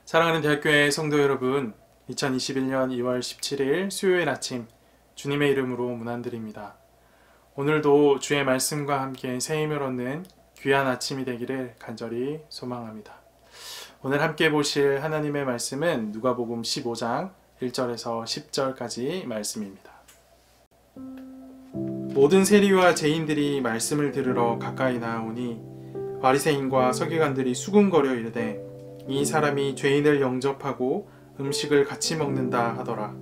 사랑하는 대학교의 성도 여러분, 2021년 2월 17일 수요일 아침 주님의 이름으로 문안드립니다. 오늘도 주의 말씀과 함께 새 힘을 얻는 귀한 아침이 되기를 간절히 소망합니다. 오늘 함께 보실 하나님의 말씀은 누가복음 15장 1절에서 10절까지 말씀입니다. 모든 세리와 죄인들이 말씀을 들으러 가까이 나아오니 바리새인과 서기관들이 수군거려 이르되 이 사람이 죄인을 영접하고 음식을 같이 먹는다 하더라.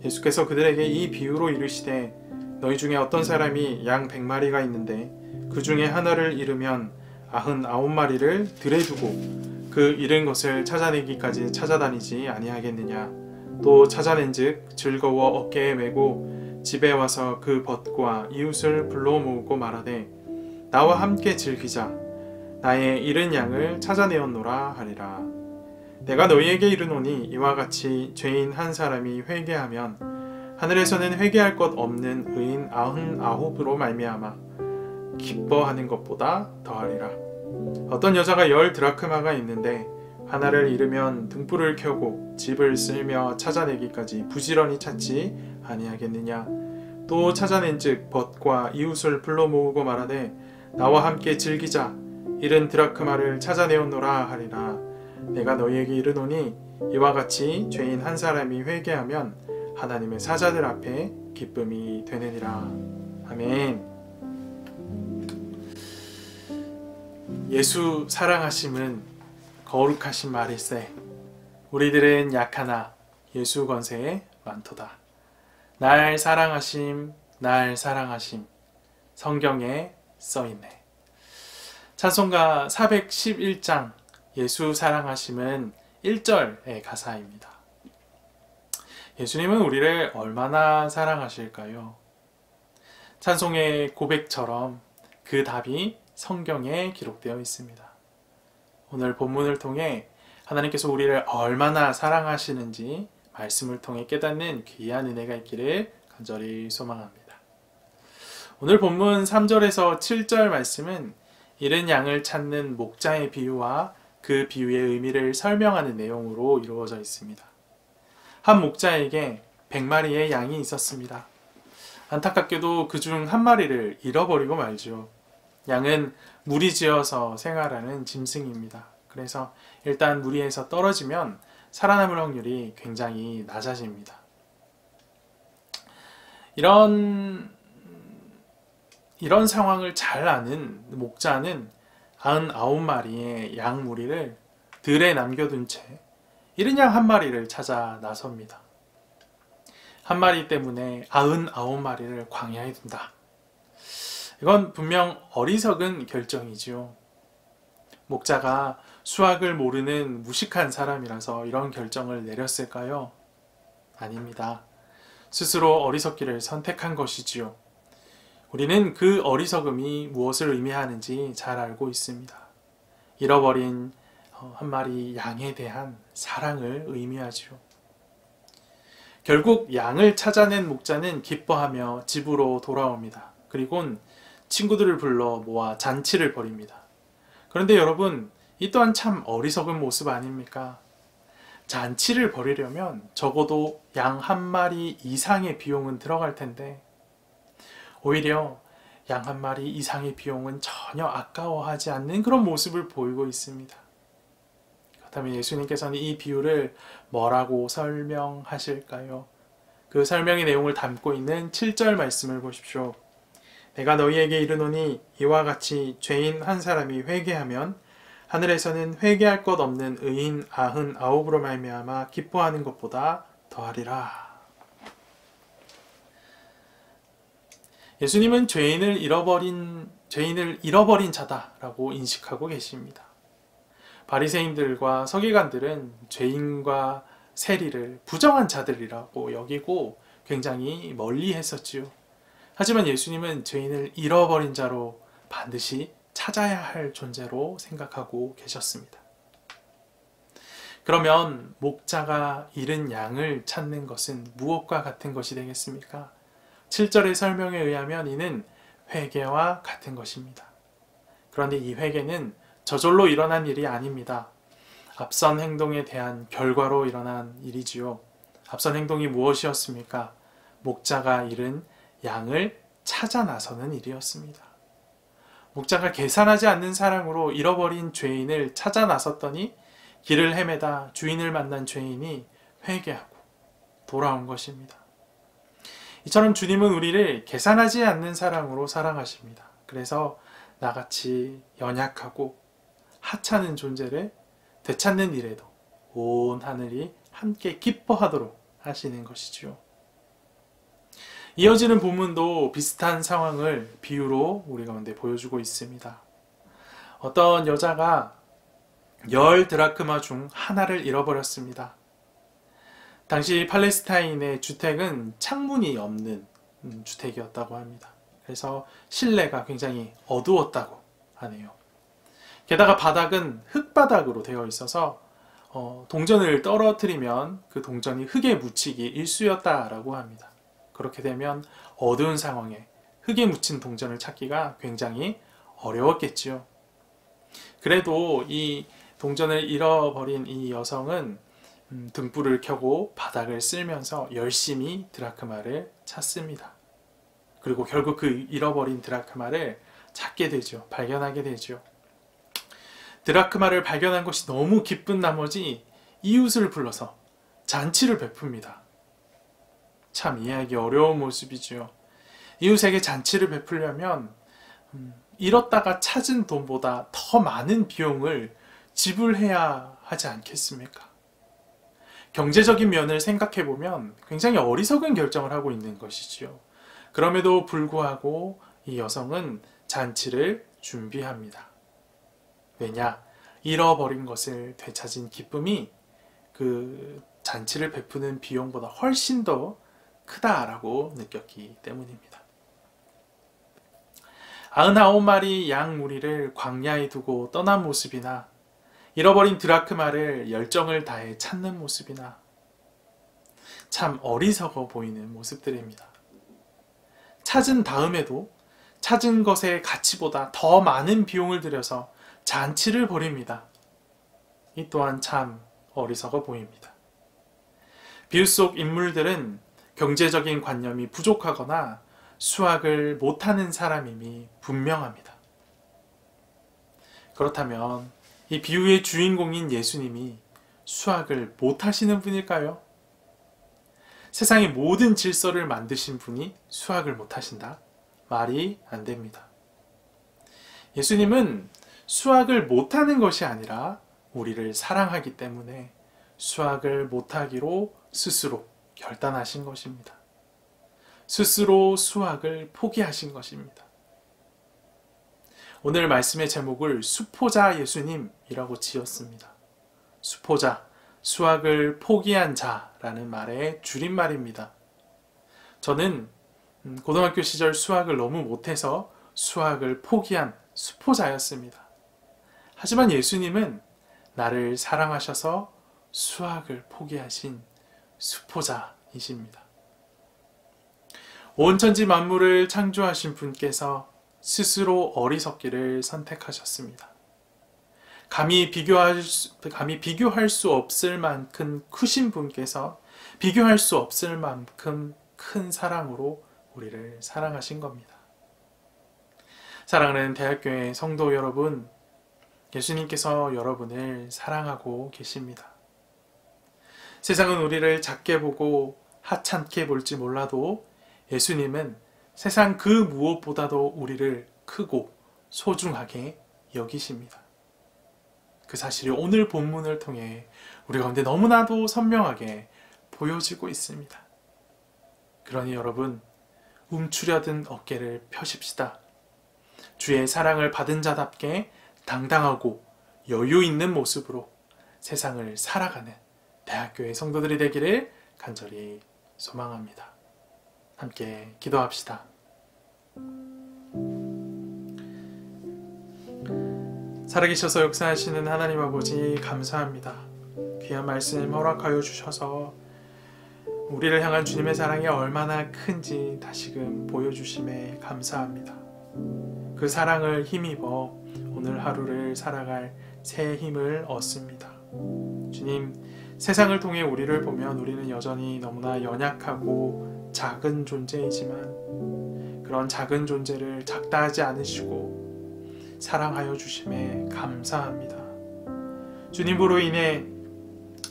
예수께서 그들에게 이 비유로 이르시되 너희 중에 어떤 사람이 양 100마리가 있는데 그 중에 하나를 잃으면 99마리를 들에 두고 그 잃은 것을 찾아내기까지 찾아다니지 아니하겠느냐. 또 찾아낸즉 즐거워 어깨에 메고 집에 와서 그 벗과 이웃을 불러 모으고 말하되 나와 함께 즐기자. 나의 잃은 양을 찾아내었노라 하리라. 내가 너희에게 이르노니 이와 같이 죄인 한 사람이 회개하면 하늘에서는 회개할 것 없는 의인 99으로 말미암아 기뻐하는 것보다 더하리라. 어떤 여자가 10드라크마가 있는데 하나를 잃으면 등불을 켜고 집을 쓸며 찾아내기까지 부지런히 찾지 아니하겠느냐. 또 찾아낸즉 벗과 이웃을 불러 모으고 말하되 나와 함께 즐기자. 잃은 드라크마를 찾아내었노라 하리라. 내가 너희에게 이르노니 이와 같이 죄인 한 사람이 회개하면 하나님의 사자들 앞에 기쁨이 되느니라. 아멘. 예수 사랑하심은 거룩하신 말일세. 우리들은 약하나 예수 권세에 많도다. 날 사랑하심, 날 사랑하심. 성경에 써있네. 찬송가 411장 예수 사랑하심은 1절의 가사입니다. 예수님은 우리를 얼마나 사랑하실까요? 찬송의 고백처럼 그 답이 성경에 기록되어 있습니다. 오늘 본문을 통해 하나님께서 우리를 얼마나 사랑하시는지 말씀을 통해 깨닫는 귀한 은혜가 있기를 간절히 소망합니다. 오늘 본문 3절에서 7절 말씀은 잃은 양을 찾는 목자의 비유와 그 비유의 의미를 설명하는 내용으로 이루어져 있습니다. 한 목자에게 100마리의 양이 있었습니다. 안타깝게도 그중 한 마리를 잃어버리고 말죠. 양은 무리지어서 생활하는 짐승입니다. 그래서 일단 무리에서 떨어지면 살아남을 확률이 굉장히 낮아집니다. 이런 상황을 잘 아는 목자는 99마리의 양 무리를 들에 남겨둔 채 잃은 양 한 마리를 찾아 나섭니다. 한 마리 때문에 99마리를 광야에 둔다. 이건 분명 어리석은 결정이지요. 목자가 수학을 모르는 무식한 사람이라서 이런 결정을 내렸을까요? 아닙니다. 스스로 어리석기를 선택한 것이지요. 우리는 그 어리석음이 무엇을 의미하는지 잘 알고 있습니다. 잃어버린 한 마리 양에 대한 사랑을 의미하지요. 결국 양을 찾아낸 목자는 기뻐하며 집으로 돌아옵니다. 그리고는 친구들을 불러 모아 잔치를 벌입니다. 그런데 여러분, 이 또한 참 어리석은 모습 아닙니까? 잔치를 벌이려면 적어도 양 한 마리 이상의 비용은 들어갈 텐데 오히려 양 한 마리 이상의 비용은 전혀 아까워하지 않는 그런 모습을 보이고 있습니다. 그렇다면 예수님께서는 이 비유를 뭐라고 설명하실까요? 그 설명의 내용을 담고 있는 7절 말씀을 보십시오. 내가 너희에게 이르노니 이와 같이 죄인 한 사람이 회개하면 하늘에서는 회개할 것 없는 의인 99으로 말미암아 기뻐하는 것보다 더하리라. 예수님은 죄인을 잃어버린 자다라고 인식하고 계십니다. 바리새인들과 서기관들은 죄인과 세리를 부정한 자들이라고 여기고 굉장히 멀리 했었지요. 하지만 예수님은 죄인을 잃어버린 자로 반드시 찾아야 할 존재로 생각하고 계셨습니다. 그러면 목자가 잃은 양을 찾는 것은 무엇과 같은 것이 되겠습니까? 7절의 설명에 의하면 이는 회개와 같은 것입니다. 그런데 이 회개는 저절로 일어난 일이 아닙니다. 앞선 행동에 대한 결과로 일어난 일이지요. 앞선 행동이 무엇이었습니까? 목자가 잃은 양을 찾아 나서는 일이었습니다. 목자가 계산하지 않는 사랑으로 잃어버린 죄인을 찾아 나섰더니 길을 헤매다 주인을 만난 죄인이 회개하고 돌아온 것입니다. 이처럼 주님은 우리를 계산하지 않는 사랑으로 사랑하십니다. 그래서 나같이 연약하고 하찮은 존재를 되찾는 일에도 온 하늘이 함께 기뻐하도록 하시는 것이지요. 이어지는 본문도 비슷한 상황을 비유로 우리 가운데 보여주고 있습니다. 어떤 여자가 10드라크마 중 하나를 잃어버렸습니다. 당시 팔레스타인의 주택은 창문이 없는 주택이었다고 합니다. 그래서 실내가 굉장히 어두웠다고 하네요. 게다가 바닥은 흙바닥으로 되어 있어서 동전을 떨어뜨리면 그 동전이 흙에 묻히기 일쑤였다라고 합니다. 그렇게 되면 어두운 상황에 흙에 묻힌 동전을 찾기가 굉장히 어려웠겠지요. 그래도 이 동전을 잃어버린 이 여성은 등불을 켜고 바닥을 쓸면서 열심히 드라크마를 찾습니다. 그리고 결국 그 잃어버린 드라크마를 찾게 되죠. 발견하게 되죠. 드라크마를 발견한 것이 너무 기쁜 나머지 이웃을 불러서 잔치를 베풉니다. 참 이해하기 어려운 모습이죠. 이웃에게 잔치를 베풀려면 잃었다가 찾은 돈보다 더 많은 비용을 지불해야 하지 않겠습니까? 경제적인 면을 생각해보면 굉장히 어리석은 결정을 하고 있는 것이지요. 그럼에도 불구하고 이 여성은 잔치를 준비합니다. 왜냐? 잃어버린 것을 되찾은 기쁨이 그 잔치를 베푸는 비용보다 훨씬 더 크다라고 느꼈기 때문입니다. 99마리 양 무리를 광야에 두고 떠난 모습이나 잃어버린 드라크마를 열정을 다해 찾는 모습이나 참 어리석어 보이는 모습들입니다. 찾은 다음에도 찾은 것의 가치보다 더 많은 비용을 들여서 잔치를 벌입니다. 이 또한 참 어리석어 보입니다. 비유 속 인물들은 경제적인 관념이 부족하거나 수학을 못하는 사람임이 분명합니다. 그렇다면 이 비유의 주인공인 예수님이 수학을 못하시는 분일까요? 세상의 모든 질서를 만드신 분이 수학을 못하신다? 말이 안 됩니다. 예수님은 수학을 못하는 것이 아니라 우리를 사랑하기 때문에 수학을 못하기로 스스로 결단하신 것입니다. 스스로 수학을 포기하신 것입니다. 오늘 말씀의 제목을 수포자 예수님이라고 지었습니다. 수포자, 수학을 포기한 자라는 말의 줄임말입니다. 저는 고등학교 시절 수학을 너무 못해서 수학을 포기한 수포자였습니다. 하지만 예수님은 나를 사랑하셔서 수학을 포기하신 수포자이십니다. 온 천지 만물을 창조하신 분께서 스스로 어리석기를 선택하셨습니다. 감히 비교할 수 없을 만큼 크신 분께서 비교할 수 없을 만큼 큰 사랑으로 우리를 사랑하신 겁니다. 사랑하는 대학교의 성도 여러분, 예수님께서 여러분을 사랑하고 계십니다. 세상은 우리를 작게 보고 하찮게 볼지 몰라도 예수님은 세상 그 무엇보다도 우리를 크고 소중하게 여기십니다. 그 사실이 오늘 본문을 통해 우리 가운데 너무나도 선명하게 보여지고 있습니다. 그러니 여러분, 움츠려든 어깨를 펴십시다. 주의 사랑을 받은 자답게 당당하고 여유 있는 모습으로 세상을 살아가는 대학교의 성도들이 되기를 간절히 소망합니다. 함께 기도합시다. 살아계셔서 역사하시는 하나님 아버지 감사합니다. 귀한 말씀 허락하여 주셔서 우리를 향한 주님의 사랑이 얼마나 큰지 다시금 보여주심에 감사합니다. 그 사랑을 힘입어 오늘 하루를 살아갈 새 힘을 얻습니다. 주님, 세상을 통해 우리를 보면 우리는 여전히 너무나 연약하고 작은 존재이지만 그런 작은 존재를 작다 하지 않으시고 사랑하여 주심에 감사합니다. 주님으로 인해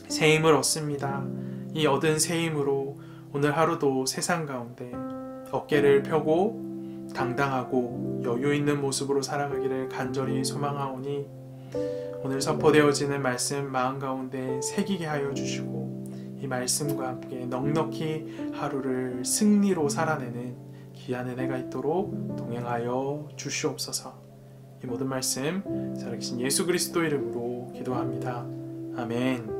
새 힘을 얻습니다. 이 얻은 새 힘으로 오늘 하루도 세상 가운데 어깨를 펴고 당당하고 여유 있는 모습으로 살아가기를 간절히 소망하오니 오늘 선포되어지는 말씀 마음 가운데 새기게 하여 주시고 이 말씀과 함께 넉넉히 하루를 승리로 살아내는 귀한 은혜가 있도록 동행하여 주시옵소서. 이 모든 말씀 살아계신 예수 그리스도 이름으로 기도합니다. 아멘.